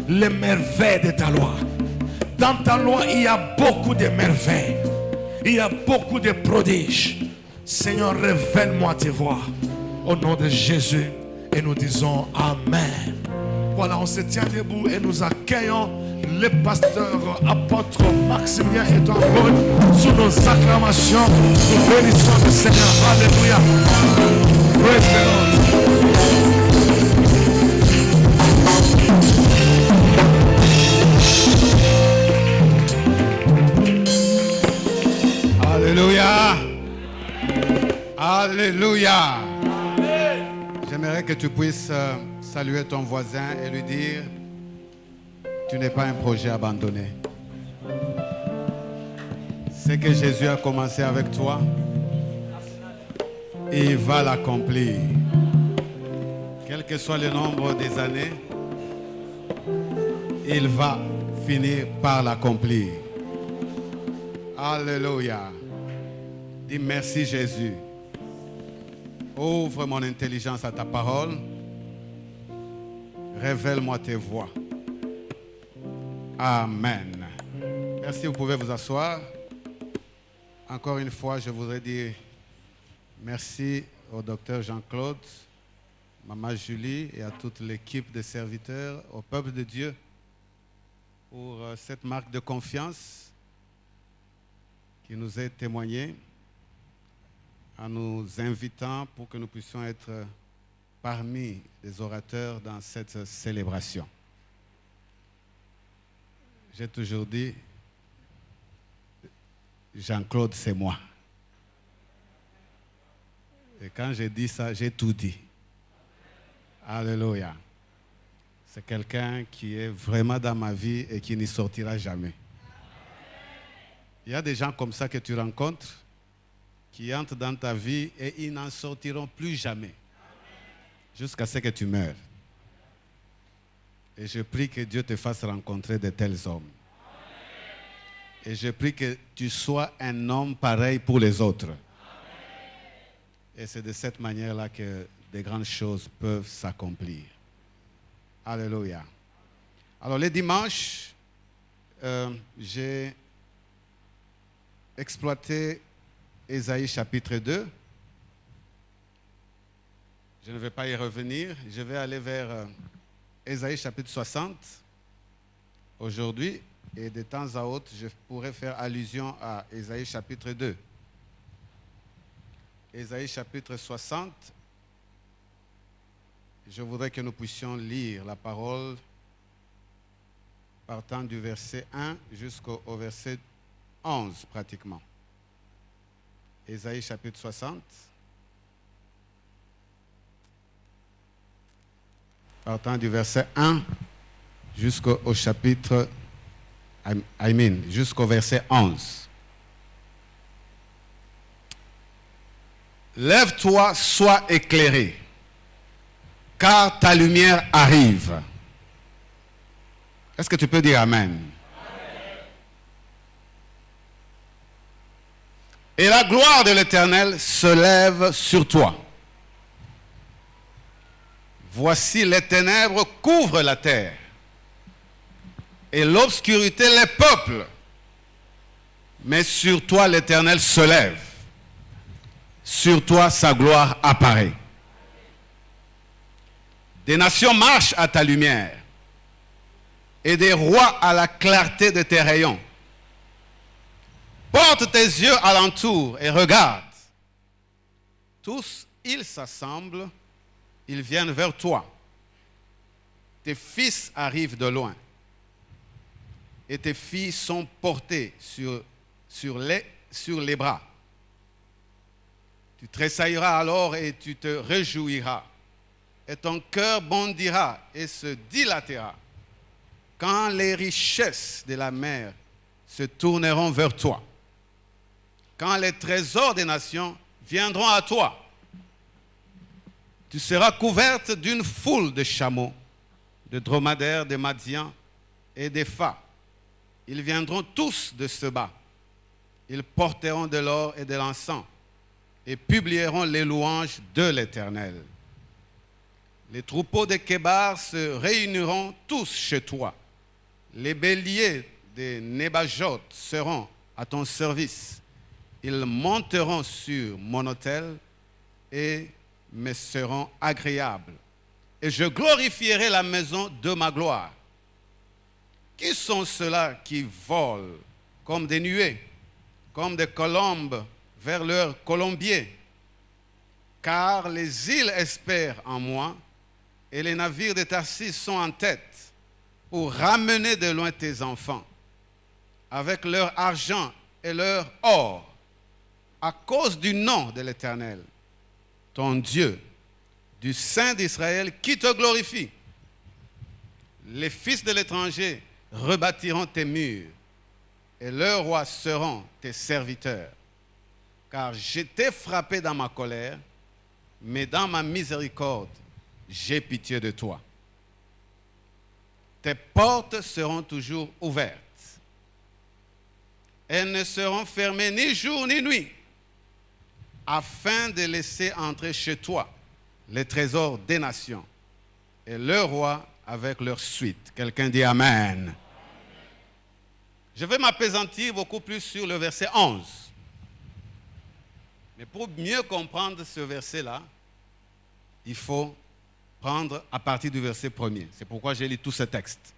les merveilles de ta loi. Dans ta loi, il y a beaucoup de merveilles. Il y a beaucoup de prodiges. Seigneur, révèle-moi tes voies. Au nom de Jésus. Et nous disons Amen. Voilà, on se tient debout et nous accueillons le pasteur apôtre Maximilien et toi sous nos acclamations. Nous bénissons le Seigneur. Alléluia. Praise the Lord. Alléluia. Alléluia. J'aimerais que tu puisses saluer ton voisin et lui dire: tu n'es pas un projet abandonné. Ce que Jésus a commencé avec toi, il va l'accomplir. Quel que soit le nombre des années, il va finir par l'accomplir. Alléluia. Dis merci Jésus. Ouvre mon intelligence à ta parole. Révèle-moi tes voies. Amen. Merci, vous pouvez vous asseoir. Encore une fois, je voudrais dire merci au docteur Jean-Claude, Maman Julie et à toute l'équipe de serviteurs, au peuple de Dieu pour cette marque de confiance qui nous est témoignée en nous invitant pour que nous puissions être parmi les orateurs dans cette célébration. J'ai toujours dit, Jean-Claude, c'est moi. Et quand j'ai dit ça, j'ai tout dit. Alléluia. C'est quelqu'un qui est vraiment dans ma vie et qui n'y sortira jamais. Il y a des gens comme ça que tu rencontres, qui entrent dans ta vie et ils n'en sortiront plus jamais. Jusqu'à ce que tu meurs. Et je prie que Dieu te fasse rencontrer de tels hommes. Et je prie que tu sois un homme pareil pour les autres. Et c'est de cette manière-là que de grandes choses peuvent s'accomplir. Alléluia. Alors les dimanches, j'ai exploité Ésaïe chapitre 2. Je ne vais pas y revenir. Je vais aller vers Ésaïe chapitre 60 aujourd'hui. Et de temps à autre, je pourrais faire allusion à Ésaïe chapitre 2. Ésaïe chapitre 60. Je voudrais que nous puissions lire la parole partant du verset 1 jusqu'au verset 11 pratiquement. Ésaïe chapitre 60. Partant du verset 1 jusqu'au chapitre, jusqu'au verset 11. Lève-toi, sois éclairé, car ta lumière arrive. Est-ce que tu peux dire Amen? Amen. Et la gloire de l'Éternel se lève sur toi. Voici les ténèbres couvrent la terre et l'obscurité les peuples. Mais sur toi l'Éternel se lève. Sur toi sa gloire apparaît. Des nations marchent à ta lumière et des rois à la clarté de tes rayons. Porte tes yeux alentour et regarde. Tous, ils s'assemblent, ils viennent vers toi. Tes fils arrivent de loin. Et tes filles sont portées sur les bras. Tu tressailleras alors et tu te réjouiras. Et ton cœur bondira et se dilatera. Quand les richesses de la mer se tourneront vers toi. Quand les trésors des nations viendront à toi. Tu seras couverte d'une foule de chameaux, de dromadaires, de Madian et des phas. Ils viendront tous de Seba. Ils porteront de l'or et de l'encens et publieront les louanges de l'Éternel. Les troupeaux de Kébar se réuniront tous chez toi. Les béliers des Nébajot seront à ton service. Ils monteront sur mon autel et me seront agréables. Et je glorifierai la maison de ma gloire. Qui sont ceux-là qui volent comme des nuées, comme des colombes vers leur colombier? Car les îles espèrent en moi, et les navires de Tarsis sont en tête pour ramener de loin tes enfants, avec leur argent et leur or, à cause du nom de l'Éternel, ton Dieu, du Saint d'Israël, qui te glorifie. Les fils de l'étranger rebâtiront tes murs, et leurs rois seront tes serviteurs. Car j'étais frappé dans ma colère, mais dans ma miséricorde, j'ai pitié de toi. Tes portes seront toujours ouvertes. Elles ne seront fermées ni jour ni nuit, afin de laisser entrer chez toi les trésors des nations et leurs rois avec leur suite. Quelqu'un dit Amen. Je vais m'appesantir beaucoup plus sur le verset 11. Mais pour mieux comprendre ce verset-là, il faut prendre à partir du verset 1er. C'est pourquoi j'ai lu tout ce texte.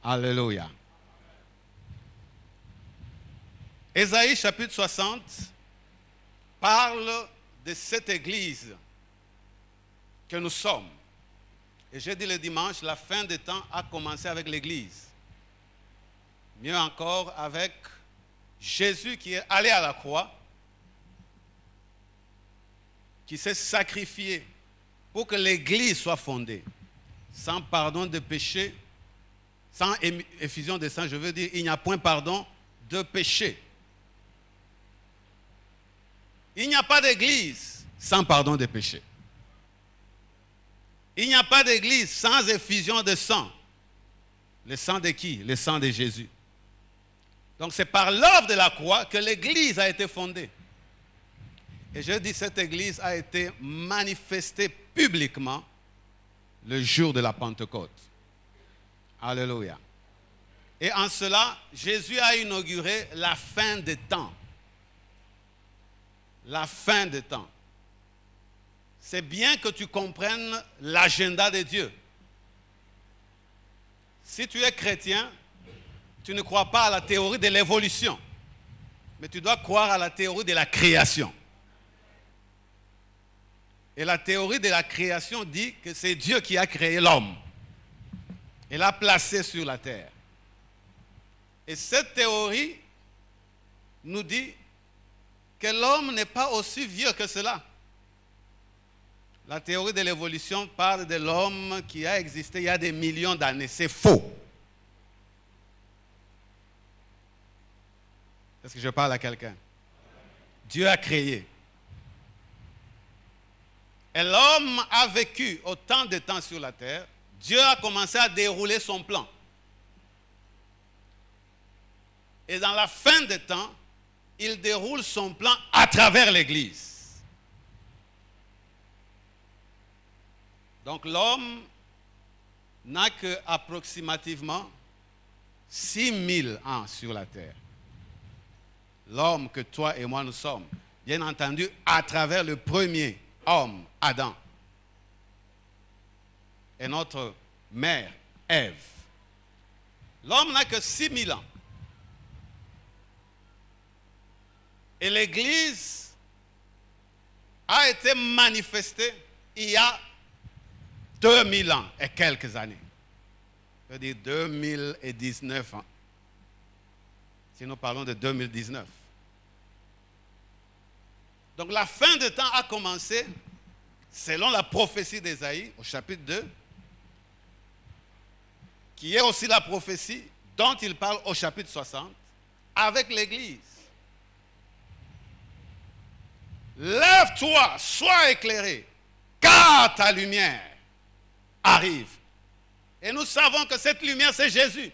Alléluia. Ésaïe chapitre 60 parle de cette église que nous sommes. Et j'ai dit le dimanche, la fin des temps a commencé avec l'église. Mieux encore avec Jésus qui est allé à la croix, qui s'est sacrifié pour que l'église soit fondée. Sans pardon de péché, sans effusion de sang, je veux dire, il n'y a point pardon de péché. Il n'y a pas d'église sans pardon de péché. Il n'y a pas d'église sans effusion de sang. Le sang de qui? Le sang de Jésus. Donc c'est par l'œuvre de la croix que l'église a été fondée. Et je dis, cette église a été manifestée publiquement le jour de la Pentecôte. Alléluia. Et en cela, Jésus a inauguré la fin des temps. La fin des temps. C'est bien que tu comprennes l'agenda de Dieu. Si tu es chrétien, tu ne crois pas à la théorie de l'évolution, mais tu dois croire à la théorie de la création. Et la théorie de la création dit que c'est Dieu qui a créé l'homme et l'a placé sur la terre. Et cette théorie nous dit que l'homme n'est pas aussi vieux que cela. La théorie de l'évolution parle de l'homme qui a existé il y a des millions d'années. C'est faux. Est-ce que je parle à quelqu'un? Dieu a créé. Et l'homme a vécu autant de temps sur la terre. Dieu a commencé à dérouler son plan. Et dans la fin des temps, il déroule son plan à travers l'Église. Donc l'homme n'a que approximativement 6000 ans sur la terre. L'homme que toi et moi nous sommes, bien entendu, à travers le premier homme, Adam, et notre mère, Ève. L'homme n'a que 6000 ans. Et l'Église a été manifestée il y a 2000 ans et quelques années. Je veux dire 2019 ans. Si nous parlons de 2019. Donc la fin des temps a commencé selon la prophétie d'Ésaïe au chapitre 2, qui est aussi la prophétie dont il parle au chapitre 60, avec l'Église. Lève-toi, sois éclairé, car ta lumière arrive. Et nous savons que cette lumière, c'est Jésus.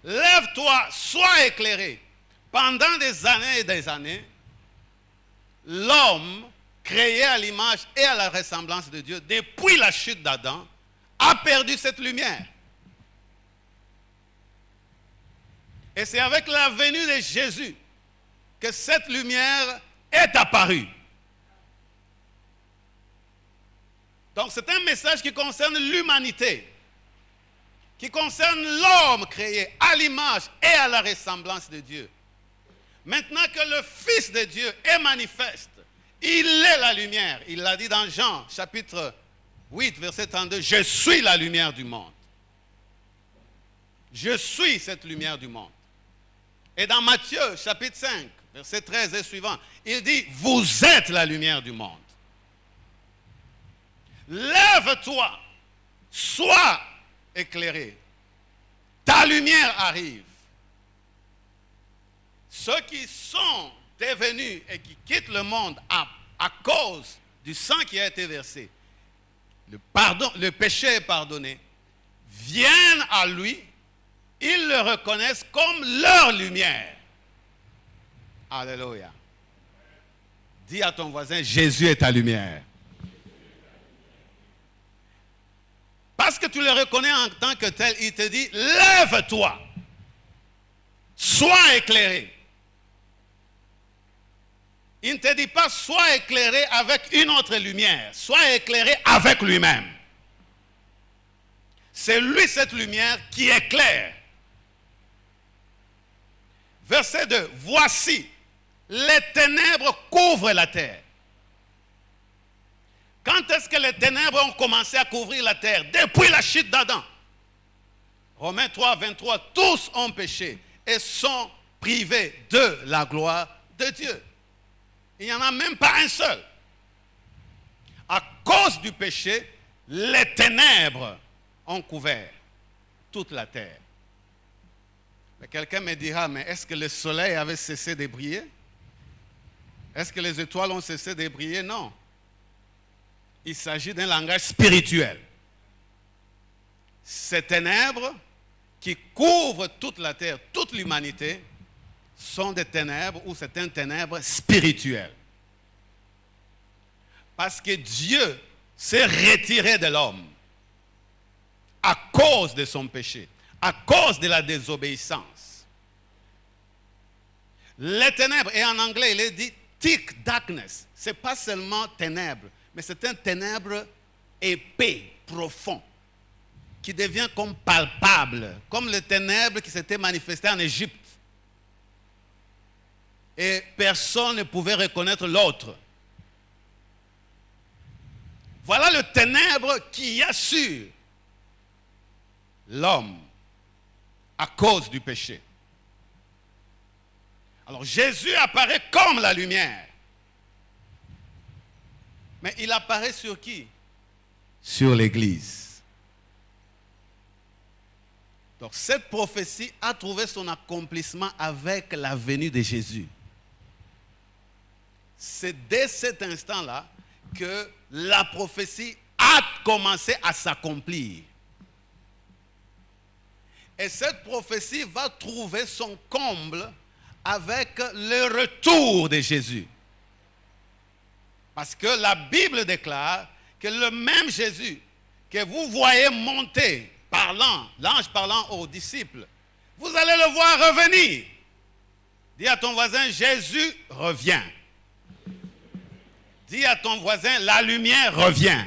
Lève-toi, sois éclairé. Pendant des années et des années, l'homme créé à l'image et à la ressemblance de Dieu, depuis la chute d'Adam, a perdu cette lumière. Et c'est avec la venue de Jésus que cette lumière est apparue. Donc c'est un message qui concerne l'humanité, qui concerne l'homme créé à l'image et à la ressemblance de Dieu. Maintenant que le Fils de Dieu est manifeste, il est la lumière. Il l'a dit dans Jean chapitre 8, verset 32, « Je suis la lumière du monde. » Je suis cette lumière du monde. Et dans Matthieu chapitre 5, verset 13 et suivant, il dit, « Vous êtes la lumière du monde. » Lève-toi, sois éclairé. Ta lumière arrive. Ceux qui sont devenus et qui quittent le monde à cause du sang qui a été versé, le péché est pardonné, viennent à lui, ils le reconnaissent comme leur lumière. Alléluia. Dis à ton voisin, Jésus est ta lumière. Parce que tu le reconnais en tant que tel, il te dit, lève-toi, sois éclairé. Il ne te dit pas, sois éclairé avec une autre lumière, sois éclairé avec lui-même. C'est lui cette lumière qui éclaire. Verset 2, voici, les ténèbres couvrent la terre. Quand est-ce que les ténèbres ont commencé à couvrir la terre? Depuis la chute d'Adam. Romains 3, 23, tous ont péché et sont privés de la gloire de Dieu. Il n'y en a même pas un seul. À cause du péché, les ténèbres ont couvert toute la terre. Mais quelqu'un me dira, mais est-ce que le soleil avait cessé de briller? Est-ce que les étoiles ont cessé de briller? Non. Il s'agit d'un langage spirituel. Ces ténèbres qui couvrent toute la terre, toute l'humanité, sont des ténèbres ou c'est un ténèbre spirituel. Parce que Dieu s'est retiré de l'homme à cause de son péché, à cause de la désobéissance. Les ténèbres, et en anglais il est dit thick darkness, ce n'est pas seulement ténèbres, mais c'est un ténèbre épais, profond, qui devient comme palpable, comme le ténèbre qui s'était manifesté en Égypte. Et personne ne pouvait reconnaître l'autre. Voilà le ténèbre qui assure l'homme à cause du péché. Alors Jésus apparaît comme la lumière. Mais il apparaît sur qui? Sur l'Église. Donc cette prophétie a trouvé son accomplissement avec la venue de Jésus. C'est dès cet instant-là que la prophétie a commencé à s'accomplir. Et cette prophétie va trouver son comble avec le retour de Jésus. Parce que la Bible déclare que le même Jésus que vous voyez monter, parlant, l'ange parlant aux disciples, vous allez le voir revenir. Dis à ton voisin, Jésus revient. Dis à ton voisin, la lumière revient.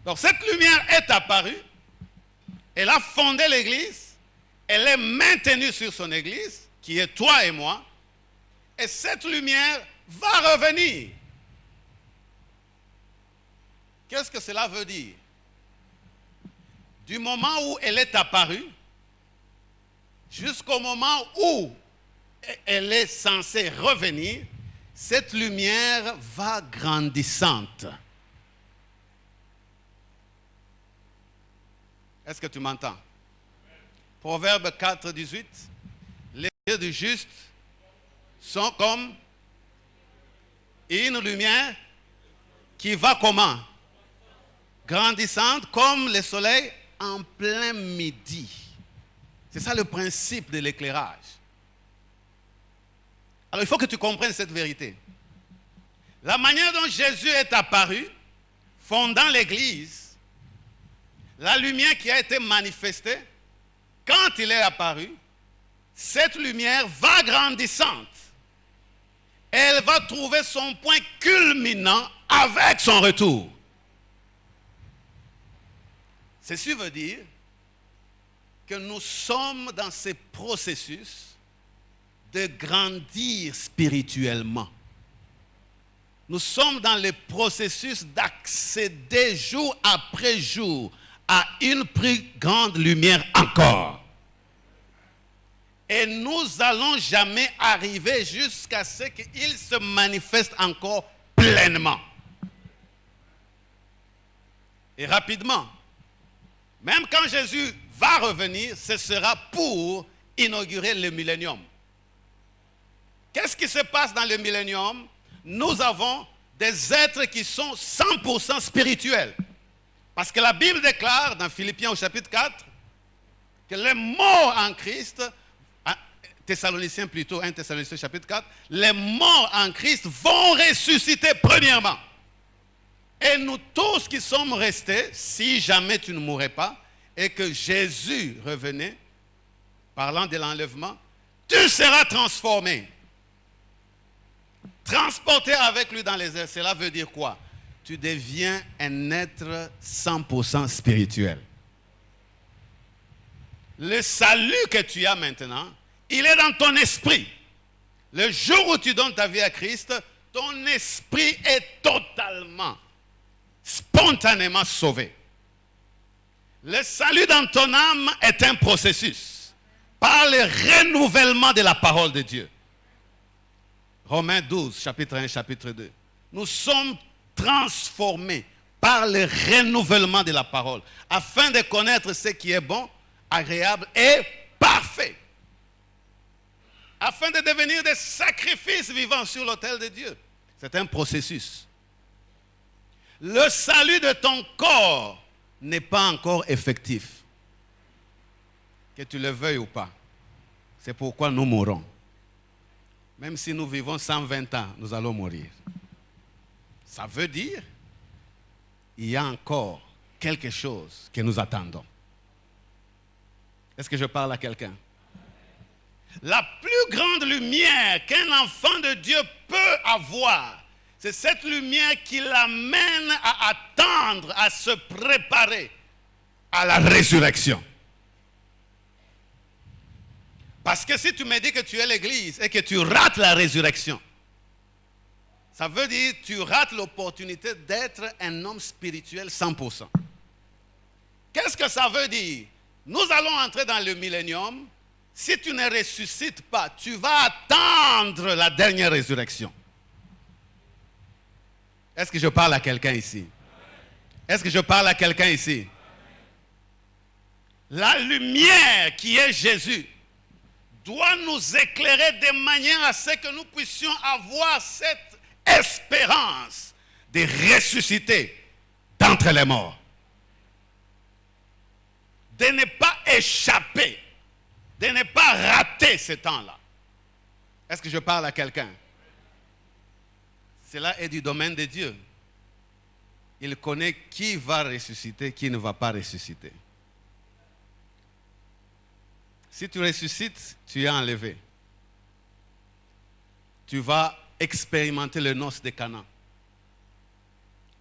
Donc cette lumière est apparue, elle a fondé l'Église, elle est maintenue sur son Église, qui est toi et moi, et cette lumière va revenir. Qu'est-ce que cela veut dire? Du moment où elle est apparue, jusqu'au moment où elle est censée revenir, cette lumière va grandissante. Est-ce que tu m'entends? Proverbe 4, 18. Les yeux du juste sont comme une lumière qui va comment? Grandissante comme le soleil en plein midi. C'est ça le principe de l'éclairage. Alors il faut que tu comprennes cette vérité. La manière dont Jésus est apparu, fondant l'Église, la lumière qui a été manifestée, quand il est apparu, cette lumière va grandissante. Elle va trouver son point culminant avec son retour. Ceci veut dire que nous sommes dans ce processus de grandir spirituellement. Nous sommes dans le processus d'accéder jour après jour à une plus grande lumière encore. Et nous n'allons jamais arriver jusqu'à ce qu'il se manifeste encore pleinement. Et rapidement, même quand Jésus va revenir, ce sera pour inaugurer le millénium. Qu'est-ce qui se passe dans le millénium? Nous avons des êtres qui sont 100% spirituels. Parce que la Bible déclare dans Philippiens au chapitre 4 que les morts en Christ, Thessaloniciens plutôt, 1 Thessaloniciens chapitre 4, les morts en Christ vont ressusciter premièrement. Et nous tous qui sommes restés, si jamais tu ne mourrais pas, et que Jésus revenait, parlant de l'enlèvement, tu seras transformé. Transporté avec lui dans les airs, cela veut dire quoi? Tu deviens un être 100% spirituel. Le salut que tu as maintenant, il est dans ton esprit. Le jour où tu donnes ta vie à Christ, ton esprit est totalement, spontanément sauvé. Le salut dans ton âme est un processus par le renouvellement de la parole de Dieu. Romains 12, chapitre 1, chapitre 2. Nous sommes transformés par le renouvellement de la parole afin de connaître ce qui est bon, agréable et parfait. Afin de devenir des sacrifices vivants sur l'autel de Dieu. C'est un processus. Le salut de ton corps n'est pas encore effectif. Que tu le veuilles ou pas. C'est pourquoi nous mourons. Même si nous vivons 120 ans, nous allons mourir. Ça veut dire qu'il y a encore quelque chose que nous attendons. Est-ce que je parle à quelqu'un? La plus grande lumière qu'un enfant de Dieu peut avoir, c'est cette lumière qui l'amène à attendre, à se préparer à la résurrection. Parce que si tu me dis que tu es l'église et que tu rates la résurrection, ça veut dire que tu rates l'opportunité d'être un homme spirituel 100%. Qu'est-ce que ça veut dire? Nous allons entrer dans le millénium. Si tu ne ressuscites pas, tu vas attendre la dernière résurrection. Est-ce que je parle à quelqu'un ici? Est-ce que je parle à quelqu'un ici? La lumière qui est Jésus doit nous éclairer de manière à ce que nous puissions avoir cette espérance de ressusciter d'entre les morts. De ne pas échapper, de ne pas rater ce temps-là. Est-ce que je parle à quelqu'un? Cela est du domaine de Dieu. Il connaît qui va ressusciter, qui ne va pas ressusciter. Si tu ressuscites, tu es enlevé. Tu vas expérimenter le noces de Cana.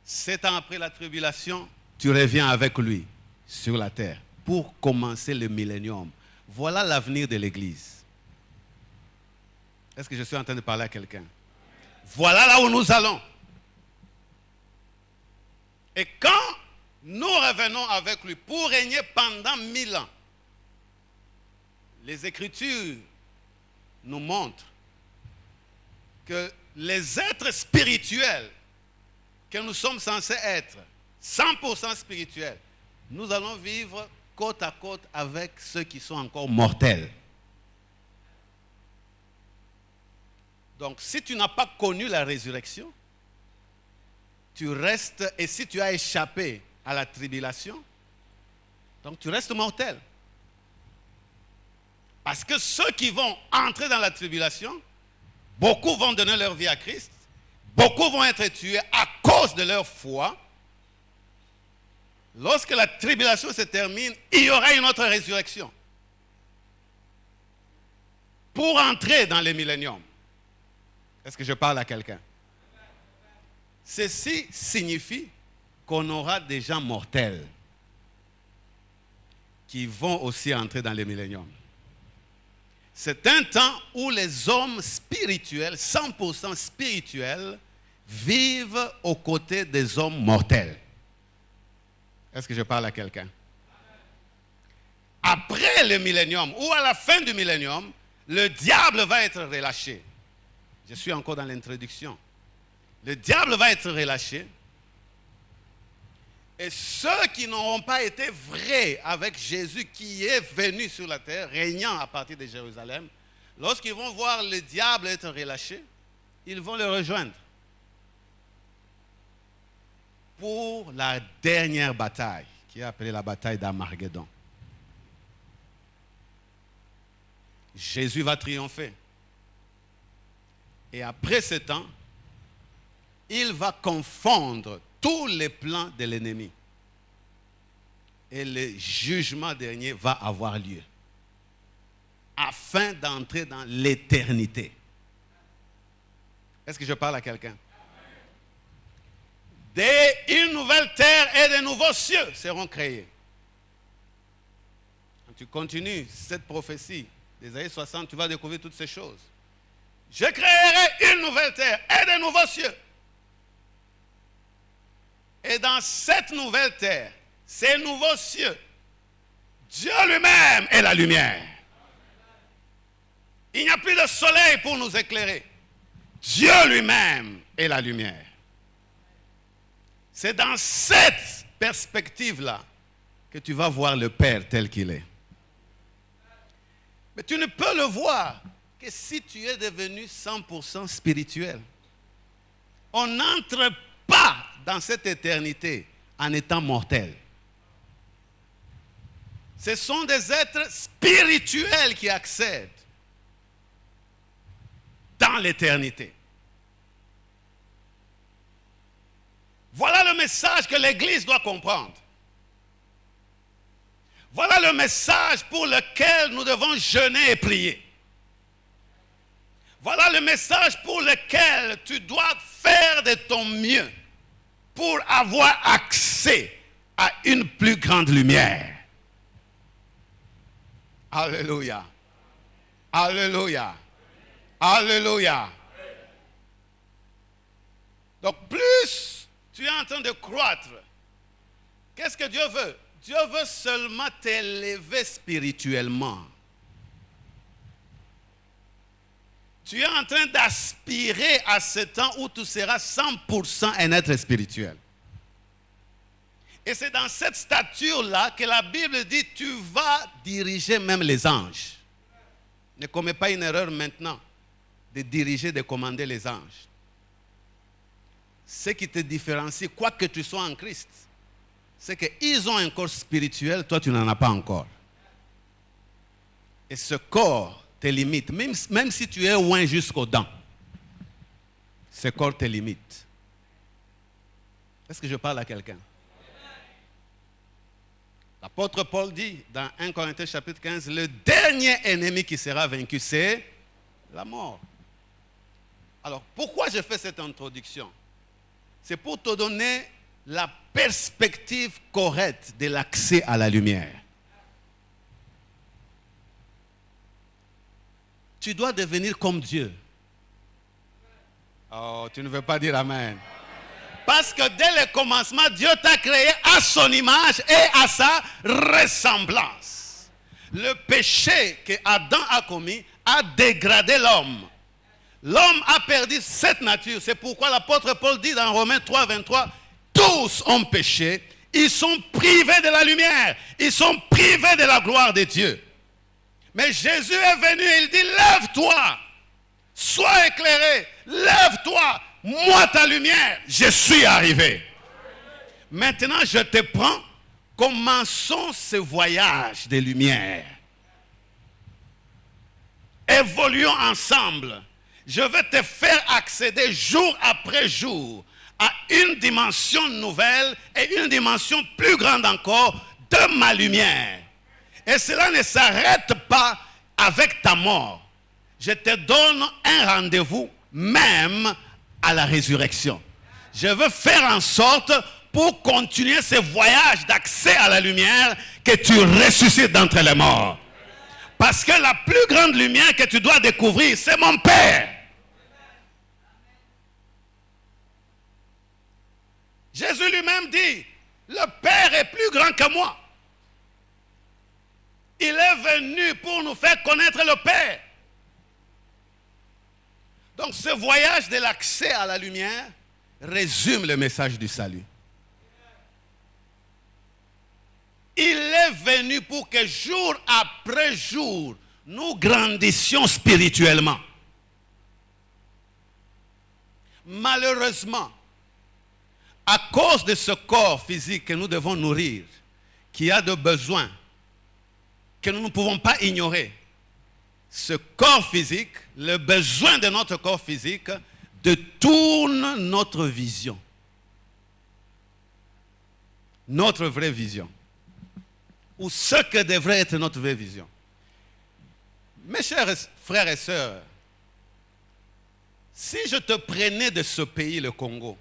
7 ans après la tribulation, tu reviens avec lui sur la terre pour commencer le millénium. Voilà l'avenir de l'Église. Est-ce que je suis en train de parler à quelqu'un? Voilà là où nous allons. Et quand nous revenons avec lui pour régner pendant 1000 ans, les Écritures nous montrent que les êtres spirituels que nous sommes censés être, 100% spirituels, nous allons vivre côte à côte avec ceux qui sont encore mortels. Donc, si tu n'as pas connu la résurrection, tu restes, et si tu as échappé à la tribulation, donc tu restes mortel. Parce que ceux qui vont entrer dans la tribulation, beaucoup vont donner leur vie à Christ, beaucoup vont être tués à cause de leur foi. Lorsque la tribulation se termine, il y aura une autre résurrection pour entrer dans le millénium. Est-ce que je parle à quelqu'un? Ceci signifie qu'on aura des gens mortels qui vont aussi entrer dans le millénium. C'est un temps où les hommes spirituels, 100% spirituels, vivent aux côtés des hommes mortels. Est-ce que je parle à quelqu'un? Après le millénium, ou à la fin du millénium, le diable va être relâché. Je suis encore dans l'introduction. Le diable va être relâché. Et ceux qui n'auront pas été vrais avec Jésus qui est venu sur la terre, régnant à partir de Jérusalem, lorsqu'ils vont voir le diable être relâché, ils vont le rejoindre pour la dernière bataille, qui est appelée la bataille d'Armageddon. Jésus va triompher. Et après ce temps, il va confondre tous les plans de l'ennemi. Et le jugement dernier va avoir lieu. Afin d'entrer dans l'éternité. Est-ce que je parle à quelqu'un? Une nouvelle terre et de nouveaux cieux seront créés. Quand tu continues cette prophétie des années 60, tu vas découvrir toutes ces choses. Je créerai une nouvelle terre et de nouveaux cieux. Et dans cette nouvelle terre, ces nouveaux cieux, Dieu lui-même est la lumière. Il n'y a plus de soleil pour nous éclairer. Dieu lui-même est la lumière. C'est dans cette perspective-là que tu vas voir le Père tel qu'il est. Mais tu ne peux le voir que si tu es devenu 100% spirituel. On n'entre pas dans cette éternité en étant mortel. Ce sont des êtres spirituels qui accèdent dans l'éternité. Voilà le message que l'Église doit comprendre. Voilà le message pour lequel nous devons jeûner et prier. Voilà le message pour lequel tu dois faire de ton mieux pour avoir accès à une plus grande lumière. Alléluia. Alléluia. Alléluia. Donc plus tu es en train de croître, qu'est-ce que Dieu veut? Dieu veut seulement t'élever spirituellement. Tu es en train d'aspirer à ce temps où tu seras 100% un être spirituel. Et c'est dans cette stature-là que la Bible dit, tu vas diriger même les anges. Ne commets pas une erreur maintenant de diriger, de commander les anges. Ce qui te différencie, quoi que tu sois en Christ, c'est qu'ils ont un corps spirituel, toi tu n'en as pas encore. Et ce corps te limite, même si tu es loin jusqu'aux dents, ce corps te limite. Est-ce que je parle à quelqu'un? L'apôtre Paul dit dans 1 Corinthiens chapitre 15, le dernier ennemi qui sera vaincu, c'est la mort. Alors, pourquoi je fais cette introduction? C'est pour te donner la perspective correcte de l'accès à la lumière. Tu dois devenir comme Dieu. Oh, tu ne veux pas dire Amen. Parce que dès le commencement, Dieu t'a créé à son image et à sa ressemblance. Le péché que Adam a commis a dégradé l'homme. L'homme a perdu cette nature. C'est pourquoi l'apôtre Paul dit dans Romains 3, 23, tous ont péché, ils sont privés de la lumière, ils sont privés de la gloire de Dieu. Mais Jésus est venu et il dit, lève-toi, sois éclairé, lève-toi, moi ta lumière, je suis arrivé. Maintenant je te prends, commençons ce voyage de lumière. Évoluons ensemble. Je veux te faire accéder jour après jour à une dimension nouvelle et une dimension plus grande encore de ma lumière. Et cela ne s'arrête pas avec ta mort. Je te donne un rendez-vous même à la résurrection. Je veux faire en sorte pour continuer ce voyage d'accès à la lumière que tu ressuscites d'entre les morts. Parce que la plus grande lumière que tu dois découvrir, c'est mon Père. Jésus lui-même dit, le Père est plus grand que moi. Il est venu pour nous faire connaître le Père. Donc ce voyage de l'accès à la lumière résume le message du salut. Il est venu pour que jour après jour, nous grandissions spirituellement. Malheureusement, à cause de ce corps physique que nous devons nourrir, qui a des besoins que nous ne pouvons pas ignorer, ce corps physique, le besoin de notre corps physique, détourne notre vision. Notre vraie vision. Ou ce que devrait être notre vraie vision. Mes chers frères et sœurs, si je te prenais de ce pays, le Congo,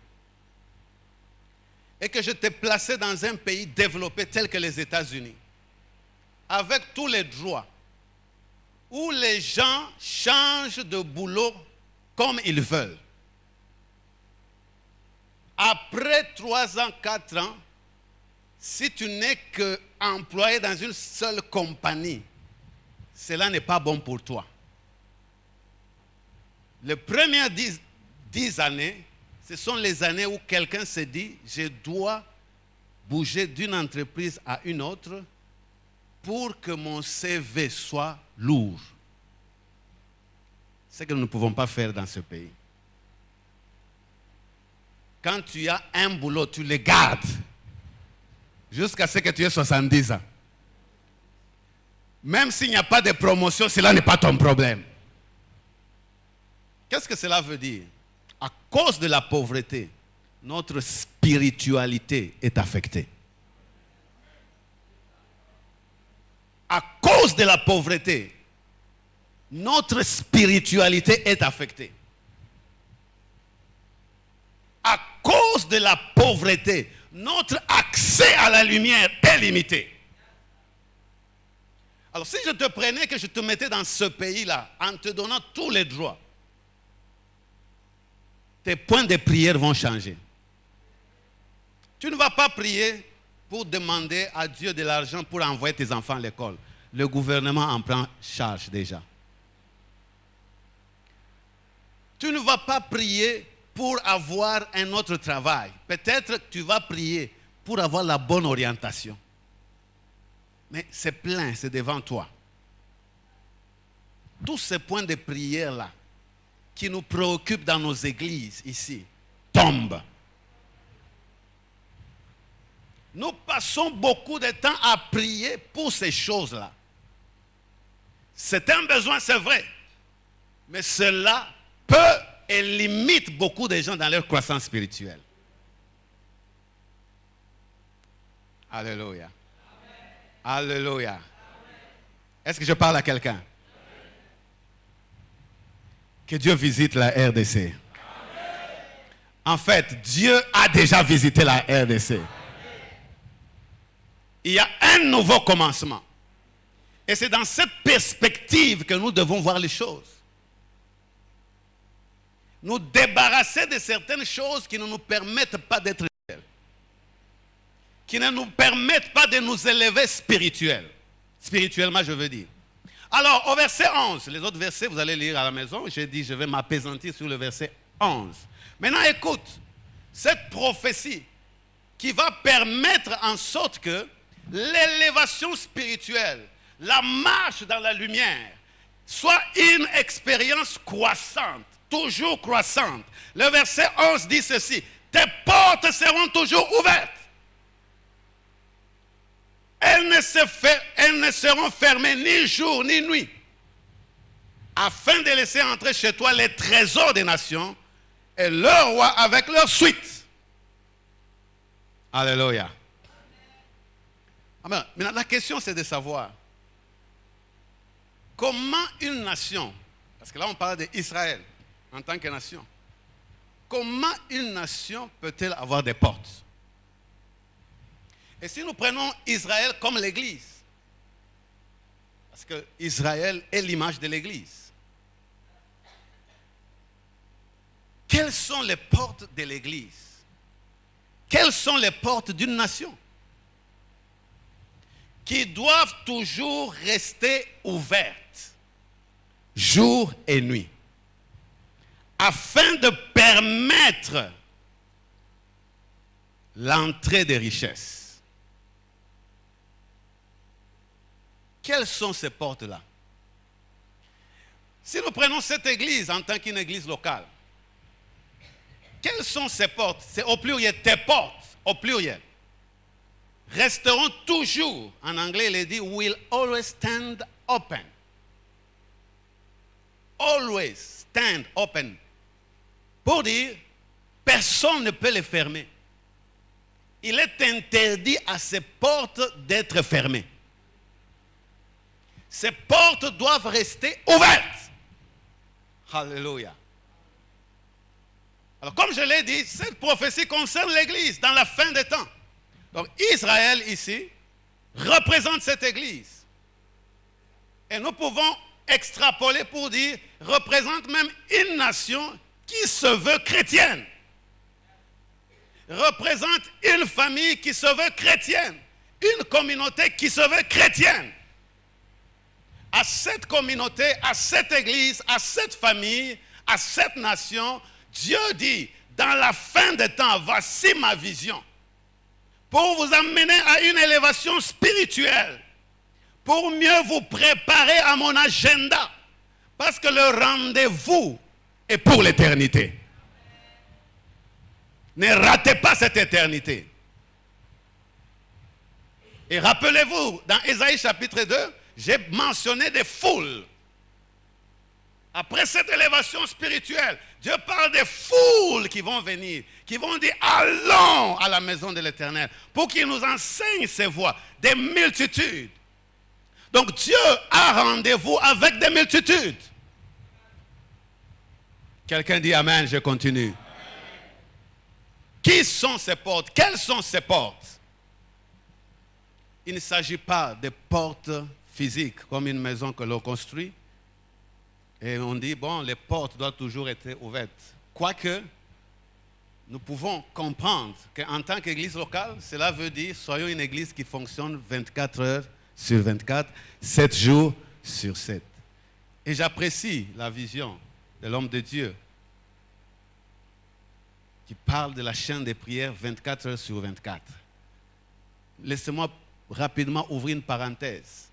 et que je te plaçais dans un pays développé tel que les États-Unis, avec tous les droits, où les gens changent de boulot comme ils veulent. Après 3 ans, 4 ans, si tu n'es qu'employé dans une seule compagnie, cela n'est pas bon pour toi. Les premières 10 années, ce sont les années où quelqu'un se dit, je dois bouger d'une entreprise à une autre pour que mon CV soit lourd. C'est ce que nous ne pouvons pas faire dans ce pays. Quand tu as un boulot, tu le gardes jusqu'à ce que tu aies 70 ans. Même s'il n'y a pas de promotion, cela n'est pas ton problème. Qu'est-ce que cela veut dire? À cause de la pauvreté, notre spiritualité est affectée. À cause de la pauvreté, notre spiritualité est affectée. À cause de la pauvreté, notre accès à la lumière est limité. Alors si je te prenais, que je te mettais dans ce pays-là, en te donnant tous les droits, tes points de prière vont changer. Tu ne vas pas prier pour demander à Dieu de l'argent pour envoyer tes enfants à l'école. Le gouvernement en prend charge déjà. Tu ne vas pas prier pour avoir un autre travail. Peut-être que tu vas prier pour avoir la bonne orientation. Mais c'est plein, c'est devant toi. Tous ces points de prière-là, qui nous préoccupent dans nos églises ici, tombent. Nous passons beaucoup de temps à prier pour ces choses-là. C'est un besoin, c'est vrai. Mais cela peut et limite beaucoup de gens dans leur croissance spirituelle. Alléluia. Amen. Alléluia. Amen. Est-ce que je parle à quelqu'un? Que Dieu visite la RDC. Amen. En fait, Dieu a déjà visité la RDC. Amen. Il y a un nouveau commencement. Et c'est dans cette perspective que nous devons voir les choses. Nous débarrasser de certaines choses qui ne nous permettent pas d'être réels. Qui ne nous permettent pas de nous élever spirituellement, je veux dire. Alors, au verset 11, les autres versets, vous allez lire à la maison. J'ai dit, je vais m'appesantir sur le verset 11. Maintenant, écoute, cette prophétie qui va permettre en sorte que l'élévation spirituelle, la marche dans la lumière, soit une expérience croissante, toujours croissante. Le verset 11 dit ceci, tes portes seront toujours ouvertes. Elles ne seront fermées ni jour ni nuit. afin de laisser entrer chez toi les trésors des nations et leurs rois avec leur suite. Alléluia. Amen. Maintenant, la question c'est de savoir comment une nation, parce que là on parle d'Israël en tant que nation, comment une nation peut-elle avoir des portes? Et si nous prenons Israël comme l'Église, parce que Israël est l'image de l'Église, quelles sont les portes de l'Église? Quelles sont les portes d'une nation? Qui doivent toujours rester ouvertes, jour et nuit, afin de permettre l'entrée des richesses. Quelles sont ces portes-là? Si nous prenons cette église en tant qu'une église locale, quelles sont ces portes? C'est au pluriel, tes portes, au pluriel. Resteront toujours, en anglais il est dit, will always stand open. Always stand open. Pour dire, personne ne peut les fermer. Il est interdit à ces portes d'être fermées. Ces portes doivent rester ouvertes. Alléluia. Alors, comme je l'ai dit, cette prophétie concerne l'Église dans la fin des temps. Donc, Israël ici représente cette Église. Et nous pouvons extrapoler pour dire, représente même une nation qui se veut chrétienne. Représente une famille qui se veut chrétienne. Une communauté qui se veut chrétienne. À cette communauté, à cette église, à cette famille, à cette nation, Dieu dit, dans la fin des temps, voici ma vision. Pour vous amener à une élévation spirituelle. Pour mieux vous préparer à mon agenda. Parce que le rendez-vous est pour l'éternité. Ne ratez pas cette éternité. Et rappelez-vous, dans Ésaïe chapitre 2, j'ai mentionné des foules. Après cette élévation spirituelle, Dieu parle des foules qui vont venir, qui vont dire allons à la maison de l'Éternel pour qu'il nous enseigne ses voies, des multitudes. Donc Dieu a rendez-vous avec des multitudes. Quelqu'un dit amen, je continue. Qui sont ces portes? Quelles sont ces portes? Il ne s'agit pas de portes physiques comme une maison que l'on construit. Et on dit, bon, les portes doivent toujours être ouvertes. Quoique, nous pouvons comprendre qu'en tant qu'église locale, cela veut dire, soyons une église qui fonctionne 24 heures sur 24, 7 jours sur 7. Et j'apprécie la vision de l'homme de Dieu qui parle de la chaîne des prières 24 heures sur 24. Laissez-moi rapidement ouvrir une parenthèse.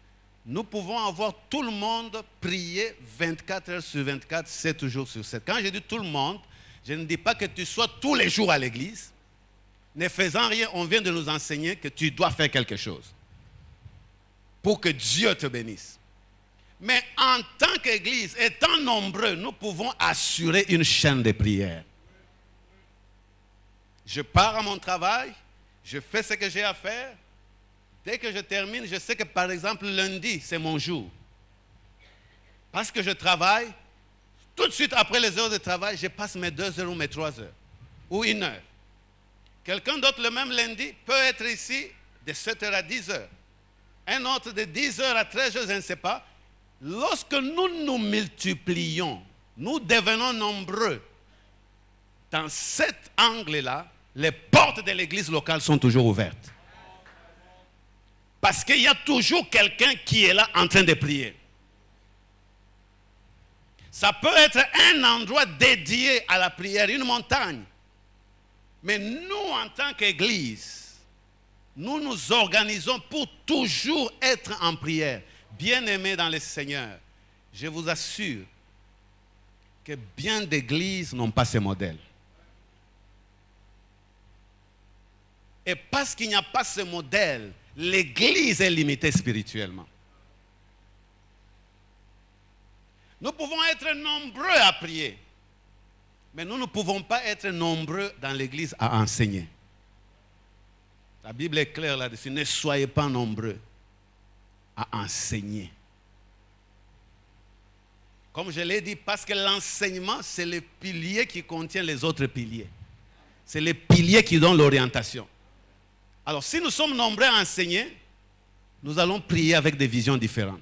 Nous pouvons avoir tout le monde prier 24 heures sur 24, 7 jours sur 7. Quand je dis tout le monde, je ne dis pas que tu sois tous les jours à l'église. Ne faisant rien, on vient de nous enseigner que tu dois faire quelque chose pour que Dieu te bénisse. Mais en tant qu'église, étant nombreux, nous pouvons assurer une chaîne de prière. Je pars à mon travail, je fais ce que j'ai à faire. Dès que je termine, je sais que par exemple lundi, c'est mon jour. Parce que je travaille, tout de suite après les heures de travail, je passe mes 2 heures ou mes 3 heures. Ou 1 heure. Quelqu'un d'autre le même lundi peut être ici de 7 heures à 10 heures. Un autre de 10 heures à 13 heures, je ne sais pas. Lorsque nous nous multiplions, nous devenons nombreux. Dans cet angle-là, les portes de l'église locale sont toujours ouvertes. Parce qu'il y a toujours quelqu'un qui est là en train de prier. Ça peut être un endroit dédié à la prière, une montagne. Mais nous, en tant qu'église, nous nous organisons pour toujours être en prière. Bien-aimés dans le Seigneur, je vous assure que bien d'églises n'ont pas ce modèle. Et parce qu'il n'y a pas ce modèle, l'église est limitée spirituellement. Nous pouvons être nombreux à prier, mais nous ne pouvons pas être nombreux dans l'église à enseigner. La Bible est claire là-dessus. Ne soyez pas nombreux à enseigner. Comme je l'ai dit, parce que l'enseignement, c'est le pilier qui contient les autres piliers. C'est le pilier qui donne l'orientation. Alors, si nous sommes nombreux à enseigner, nous allons prier avec des visions différentes.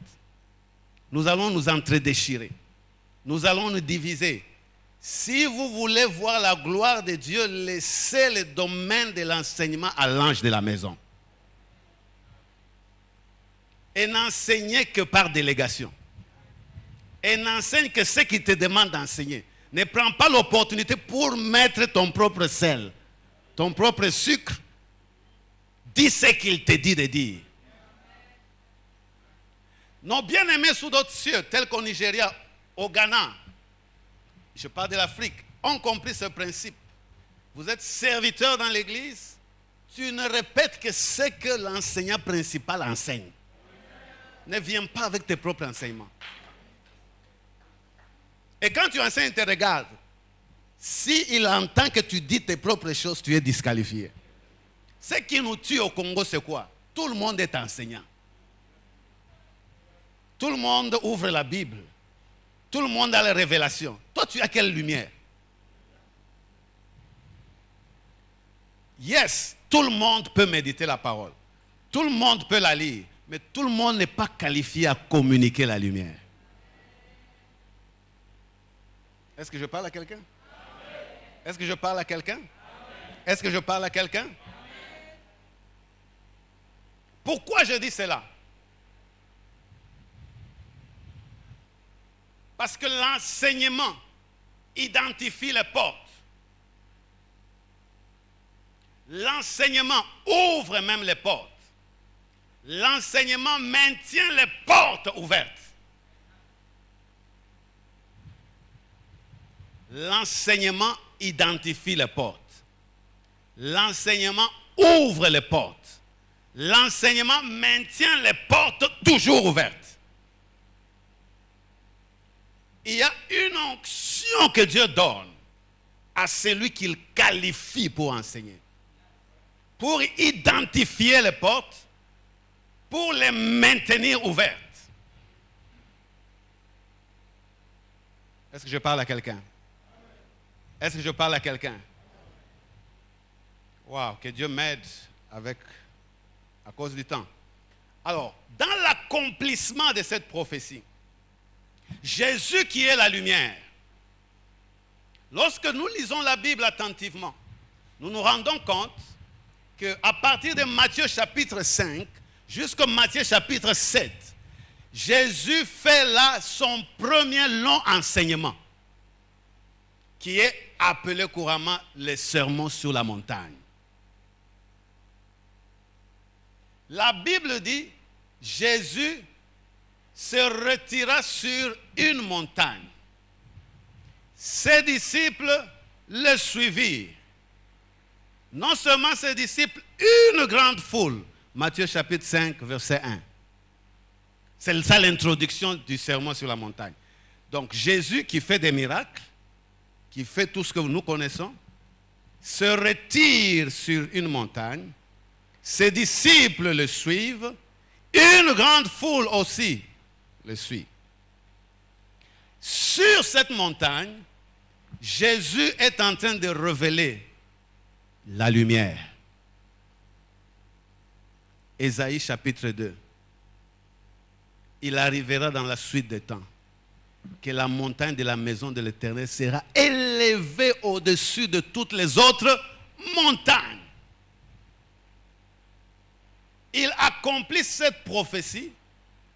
Nous allons nous entredéchirer. Nous allons nous diviser. Si vous voulez voir la gloire de Dieu, laissez le domaine de l'enseignement à l'ange de la maison. Et n'enseignez que par délégation. Et n'enseigne que ce qui te demande d'enseigner. Ne prends pas l'opportunité pour mettre ton propre sel, ton propre sucre. Dis ce qu'il te dit de dire. Nos bien-aimés sous d'autres cieux, tels qu'au Nigeria, au Ghana, je parle de l'Afrique, ont compris ce principe. Vous êtes serviteur dans l'église, tu ne répètes que ce que l'enseignant principal enseigne. Ne viens pas avec tes propres enseignements. Et quand tu enseignes, il te regarde. S'il entend que tu dis tes propres choses, tu es disqualifié. Ce qui nous tue au Congo, c'est quoi? Tout le monde est enseignant. Tout le monde ouvre la Bible. Tout le monde a la révélation. Toi, tu as quelle lumière? Yes, tout le monde peut méditer la parole. Tout le monde peut la lire. Mais tout le monde n'est pas qualifié à communiquer la lumière. Est-ce que je parle à quelqu'un? Est-ce que je parle à quelqu'un? Est-ce que je parle à quelqu'un? Pourquoi je dis cela? Parce que l'enseignement identifie les portes. L'enseignement ouvre même les portes. L'enseignement maintient les portes ouvertes. L'enseignement identifie les portes. L'enseignement ouvre les portes. L'enseignement maintient les portes toujours ouvertes. Il y a une onction que Dieu donne à celui qu'il qualifie pour enseigner. Pour identifier les portes, pour les maintenir ouvertes. Est-ce que je parle à quelqu'un? Est-ce que je parle à quelqu'un? Waouh, que Dieu m'aide à cause du temps. Alors, dans l'accomplissement de cette prophétie, Jésus qui est la lumière, lorsque nous lisons la Bible attentivement, nous nous rendons compte qu'à partir de Matthieu chapitre 5 jusqu'au Matthieu chapitre 7, Jésus fait là son premier long enseignement, qui est appelé couramment le sermon sur la montagne. La Bible dit, Jésus se retira sur une montagne. Ses disciples le suivirent. Non seulement ses disciples, une grande foule. Matthieu chapitre 5, verset 1. C'est ça l'introduction du sermon sur la montagne. Donc Jésus qui fait des miracles, qui fait tout ce que nous connaissons, se retire sur une montagne. Ses disciples le suivent. Une grande foule aussi le suit. Sur cette montagne, Jésus est en train de révéler la lumière. Ésaïe chapitre 2. Il arrivera dans la suite des temps que la montagne de la maison de l'Éternel sera élevée au-dessus de toutes les autres montagnes. Il accomplit cette prophétie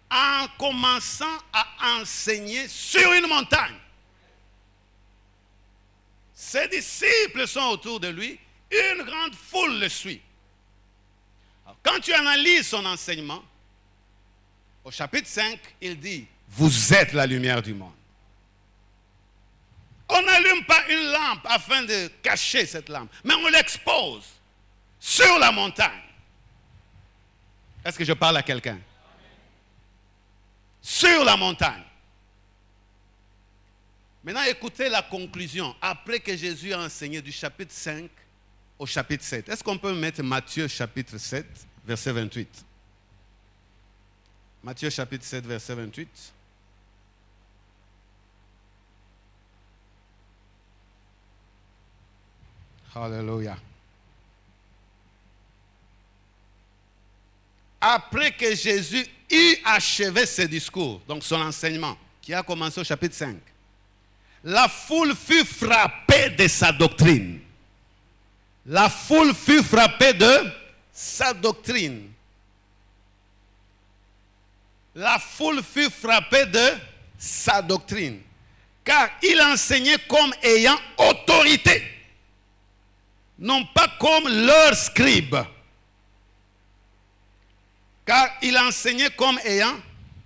en commençant à enseigner sur une montagne. Ses disciples sont autour de lui, une grande foule le suit. Alors, quand tu analyses son enseignement, au chapitre 5, il dit, vous êtes la lumière du monde. On n'allume pas une lampe afin de cacher cette lampe, mais on l'expose sur la montagne. Est-ce que je parle à quelqu'un? Sur la montagne. Maintenant, écoutez la conclusion. Après que Jésus a enseigné du chapitre 5 au chapitre 7. Est-ce qu'on peut mettre Matthieu chapitre 7, verset 28? Matthieu chapitre 7, verset 28. Alléluia. Après que Jésus eut achevé ses discours, donc son enseignement, qui a commencé au chapitre 5, la foule fut frappée de sa doctrine. La foule fut frappée de sa doctrine. La foule fut frappée de sa doctrine. Car il enseignait comme ayant autorité. Non pas comme leurs scribes. Car il enseignait comme ayant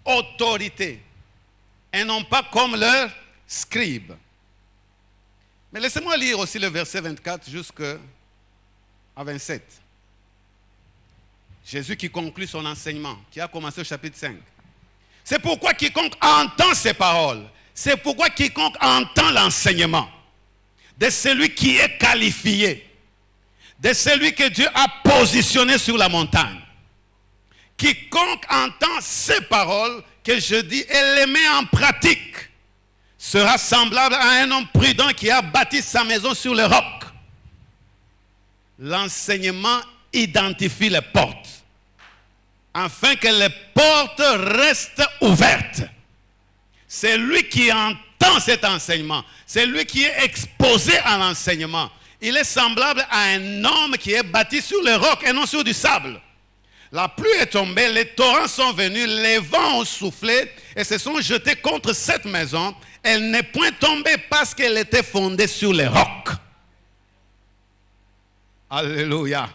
autorité. Et non pas comme leurs scribes. Mais laissez-moi lire aussi le verset 24 jusqu'à 27. Jésus qui conclut son enseignement, qui a commencé au chapitre 5. C'est pourquoi quiconque entend ces paroles, c'est pourquoi quiconque entend l'enseignement de celui qui est qualifié, de celui que Dieu a positionné sur la montagne. Quiconque entend ces paroles que je dis et les met en pratique sera semblable à un homme prudent qui a bâti sa maison sur le roc. L'enseignement identifie les portes afin que les portes restent ouvertes. C'est lui qui entend cet enseignement, c'est lui qui est exposé à l'enseignement. Il est semblable à un homme qui est bâti sur le roc et non sur du sable. La pluie est tombée, les torrents sont venus, les vents ont soufflé et se sont jetés contre cette maison. Elle n'est point tombée parce qu'elle était fondée sur les rocs. Alléluia.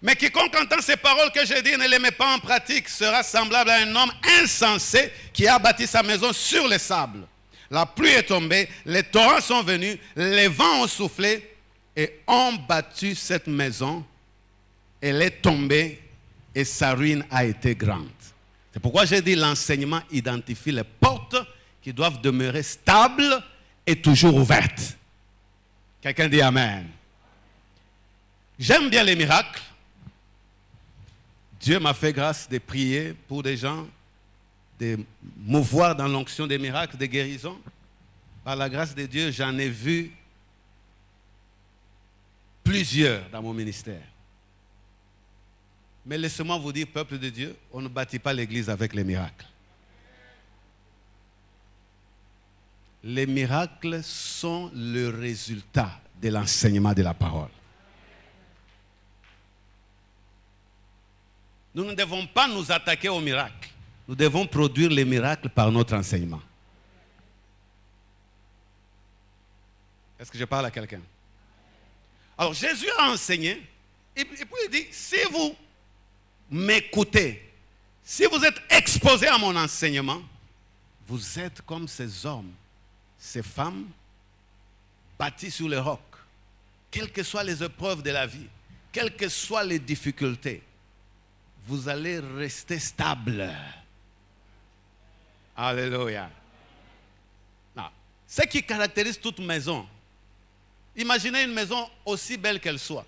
Mais quiconque entend ces paroles que je dis et ne les met pas en pratique sera semblable à un homme insensé qui a bâti sa maison sur le sable. La pluie est tombée, les torrents sont venus, les vents ont soufflé et ont battu cette maison. Elle est tombée et sa ruine a été grande. C'est pourquoi j'ai dit l'enseignement identifie les portes qui doivent demeurer stables et toujours ouvertes. Quelqu'un dit Amen. J'aime bien les miracles. Dieu m'a fait grâce de prier pour des gens, de mouvoir dans l'onction des miracles, des guérisons. Par la grâce de Dieu, j'en ai vu plusieurs dans mon ministère. Mais laissez-moi vous dire, peuple de Dieu, on ne bâtit pas l'église avec les miracles. Les miracles sont le résultat de l'enseignement de la parole. Nous ne devons pas nous attaquer aux miracles. Nous devons produire les miracles par notre enseignement. Est-ce que je parle à quelqu'un? Alors Jésus a enseigné, et puis il dit, si vous m'écoutez, si vous êtes exposé à mon enseignement, vous êtes comme ces hommes, ces femmes, bâtis sur le roc. Quelles que soient les épreuves de la vie, quelles que soient les difficultés, vous allez rester stable. Alléluia. Non. Ce qui caractérise toute maison, imaginez une maison aussi belle qu'elle soit,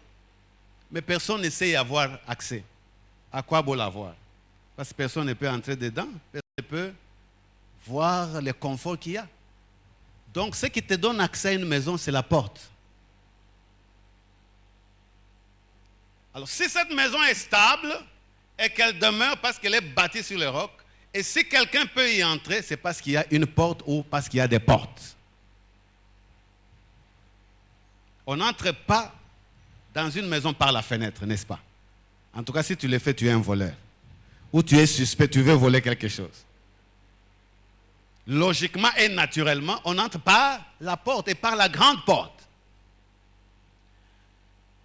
mais personne ne sait y avoir accès. À quoi beau l'avoir? Parce que personne ne peut entrer dedans, personne ne peut voir le confort qu'il y a. Donc, ce qui te donne accès à une maison, c'est la porte. Alors, si cette maison est stable et qu'elle demeure parce qu'elle est bâtie sur le roc, et si quelqu'un peut y entrer, c'est parce qu'il y a une porte ou parce qu'il y a des portes. On n'entre pas dans une maison par la fenêtre, n'est-ce pas? En tout cas, si tu le fais, tu es un voleur. Ou tu es suspect, tu veux voler quelque chose. Logiquement et naturellement, on entre par la porte et par la grande porte.